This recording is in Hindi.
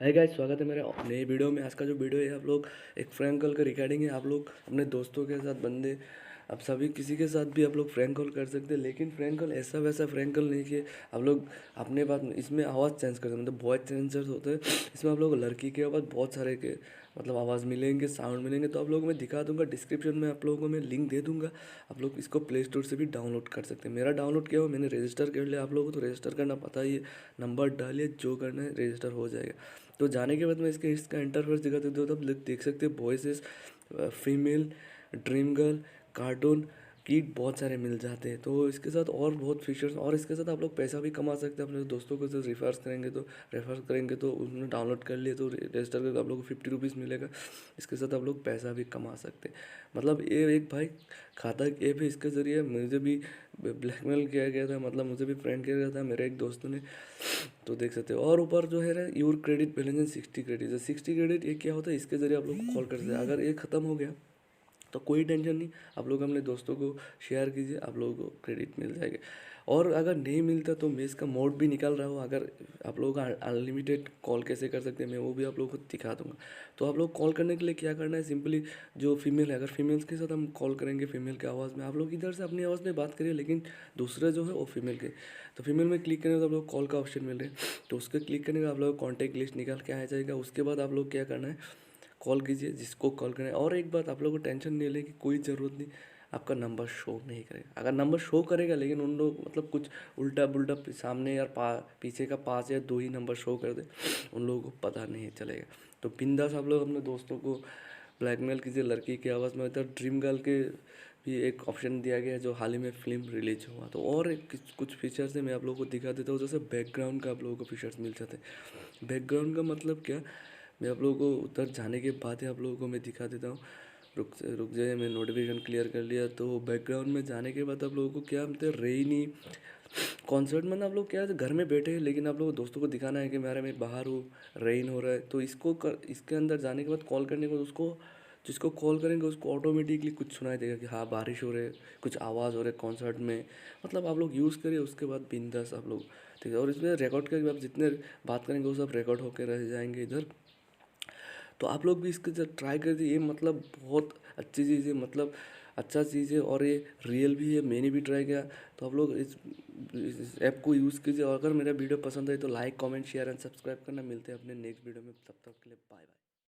हाय गाइस, स्वागत है मेरे नए वीडियो में। आज का जो वीडियो है आप लोग एक फ्रैंक कॉल का रिकॉर्डिंग है। आप लोग अपने दोस्तों के साथ बंदे आप सभी किसी के साथ भी आप लोग फ्रैंक कॉल कर सकते हैं, लेकिन फ्रैंक कॉल ऐसा वैसा फ्रैंक कॉल नहीं कि आप लोग अपने बात इसमें आवाज़ चेंज कर सकते हैं, मतलब वॉइस चेंजर्स होते हैं। इसमें आप लोग लड़की के आवाज़ बहुत सारे के मतलब आवाज़ मिलेंगे, साउंड मिलेंगे। तो आप लोगों को मैं दिखा दूंगा, डिस्क्रिप्शन में आप लोगों को मैं लिंक दे दूंगा। आप लोग इसको प्ले स्टोर से भी डाउनलोड कर सकते हैं। मेरा डाउनलोड किया हुआ, मैंने रजिस्टर कर लिया। आप लोगों को तो रजिस्टर करना पता ही है, नंबर डालिए, जो करना है रजिस्टर हो जाएगा। तो जाने के बाद मैं इसका इंटरफेस दिखा देता हूँ। तो आप देख सकते हैं voices, female, dream girl, cartoon, kid बहुत सारे मिल जाते हैं। तो इसके साथ और बहुत फीचर्स, और इसके साथ आप लोग पैसा भी कमा सकते हैं। अपने दोस्तों को जो रेफर करेंगे तो उन्होंने डाउनलोड कर लिए तो रजिस्टर करके आप लोग को 50 रुपीज़ मिलेगा। इसके साथ आप लोग पैसा भी कमा सकते हैं। मतलब ये एक भाई खाता ऐप है। इसके ज़रिए मुझे भी ब्लैकमेल किया गया था, मतलब मुझे भी फ्रेंड किया गया था मेरे एक दोस्त ने। तो देख सकते हो। और ऊपर जो है ना, your credit balance and 60 credit. 60 credit ये क्या होता है, इसके ज़रिए आप लोग को कॉल कर सकते हैं। अगर ये ख़त्म हो गया तो कोई टेंशन नहीं, आप लोग अपने दोस्तों को शेयर कीजिए, आप लोगों को क्रेडिट मिल जाएगा। और अगर नहीं मिलता तो मैं इसका मोड भी निकाल रहा हूँ। अगर आप लोग अनलिमिटेड कॉल कैसे कर सकते हैं, मैं वो भी आप लोगों को दिखा दूंगा। तो आप लोग कॉल करने के लिए क्या करना है, सिंपली जो फीमेल है, अगर फीमेल्स के साथ हम कॉल करेंगे फीमेल की आवाज़ में, आप लोग इधर से अपनी आवाज़ में बात करिए, लेकिन दूसरे जो है वो फीमेल के। तो फीमेल में क्लिक करेंगे तो आप लोग कॉल का ऑप्शन मिल रहा है, तो उसके क्लिक करने का आप लोग कॉन्टैक्ट लिस्ट निकाल के आ जाएगा। उसके बाद आप लोग क्या करना है, कॉल कीजिए जिसको कॉल करें। और एक बात, आप लोगों को टेंशन नहीं लेगी, कोई ज़रूरत नहीं, आपका नंबर शो नहीं करेगा। अगर नंबर शो करेगा लेकिन उन लोग मतलब कुछ उल्टा पुल्टा सामने या पीछे का 5 या 2 ही नंबर शो कर दे, उन लोगों को पता नहीं चलेगा। तो बिंदास आप लोग अपने दोस्तों को ब्लैकमेल कीजिए लड़की की आवाज़ में। इधर ड्रीम गर्ल के भी एक ऑप्शन दिया गया है, जो हाल ही में फिल्म रिलीज हुआ। तो और कुछ फीचर्स है, मैं आप लोगों को दिखा देता हूँ। जैसे बैकग्राउंड का आप लोगों को फीचर्स मिल जाते हैं। बैकग्राउंड का मतलब क्या, मैं आप लोगों को उधर जाने के बाद ही आप लोगों को मैं दिखा देता हूँ। रुक जाइए, मैं नोटिफिकेशन क्लियर कर लिया। तो बैकग्राउंड में जाने के बाद आप लोगों को क्या मिलता है, रेनी कॉन्सर्ट। मतलब आप लोग क्या है, घर में बैठे हैं लेकिन आप लोग दोस्तों को दिखाना है कि मैं बाहर हूँ, रेन हो रहा है। तो इसके अंदर जाने के बाद कॉल करने के बाद उसको, जिसको कॉल करेंगे उसको ऑटोमेटिकली कुछ सुनाई देगा कि हाँ बारिश हो रही है, कुछ आवाज़ हो रही है कॉन्सर्ट में। मतलब आप लोग यूज़ करिए, उसके बाद बिंदास आप लोग, ठीक है। और इसमें रिकॉर्ड करके आप जितने बात करेंगे वो सब रिकॉर्ड होकर रह जाएंगे इधर। तो आप लोग भी इसके जब ट्राई कर दिए, ये मतलब बहुत अच्छी चीज़ है, मतलब अच्छा चीज़ है, और ये रियल भी है, मैंने भी ट्राई किया। तो आप लोग इस ऐप को यूज़ कीजिए। और अगर मेरा वीडियो पसंद आए तो like, comment, share and subscribe करना। मिलते हैं अपने नेक्स्ट वीडियो में, तब तक के लिए बाय बाय।